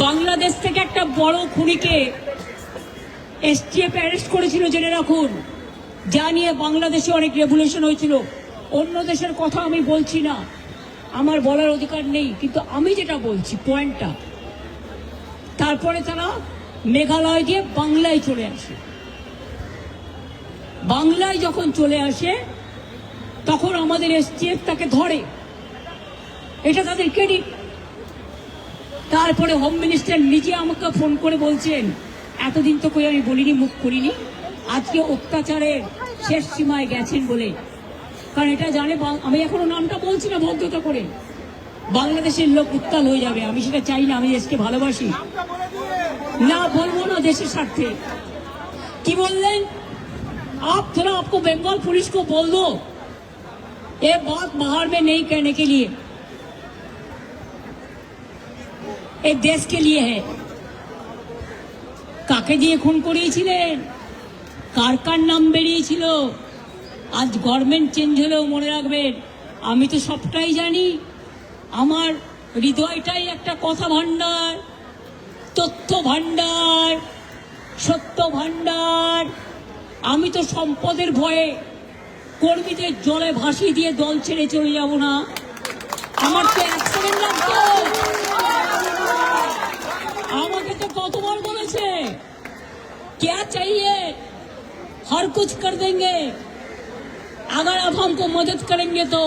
বাংলাদেশ থেকে একটা বড় খুনিকে এসটিএফ অ্যারেস্ট করেছিল, জেনে রাখুন। যা নিয়ে বাংলাদেশে অনেক রেভলিউশন হয়েছিল। অন্য দেশের কথা আমি বলছি না, আমার বলার অধিকার নেই, কিন্তু আমি যেটা বলছি পয়েন্টটা, তারপরে তারা মেঘালয় দিয়ে বাংলায় চলে আসে। বাংলায় যখন চলে আসে তখন আমাদের এসটিএফ তাকে ধরে, এটা তাদের ক্রেডিট। তারপরে হোম মিনিস্টার নিজে আমাকে ফোন করে বলছেন, এতদিন তো কই আমি বলিনি, মুখ করিনি, আজকে অত্যাচারের শেষ সীমায় গেছেন বলে। কারণ এটা জানে, আমি এখনো নামটা বলছি না ভদ্রতা করে, বাংলাদেশের লোক উত্তাল হয়ে যাবে। আমি সেটা চাই না, আমি দেশকে ভালোবাসি। না বলবো না দেশের স্বার্থে। কি বললেন? आप थोड़ा आपको बंगाल पुलिस को बोल दो ये बात बाहर में नहीं कहने के लिए, ये देश के लिए है। কাকে দিয়ে খুন করিয়েছিলেন, কার কার নাম বেরিয়েছিল? আজ গভর্নমেন্ট চেঞ্জ হলেও মনে রাখবেন, আমি তো সবটাই জানি। আমার হৃদয়টাই একটা কথা ভান্ডার, তথ্য ভান্ডার, সত্য ভান্ডার। আমি তো সম্পদের ভয়ে কর্মীদের জলে ভাসিয়ে দিয়ে দল ছেড়ে চলে যাব না। আমার তো এক সেকেন্ড লাগতো। আমাকে তো কতবার বলেছে, क्या चाहिए हर कुछ कर देंगे अगर आप हमको मदद करेंगे तो।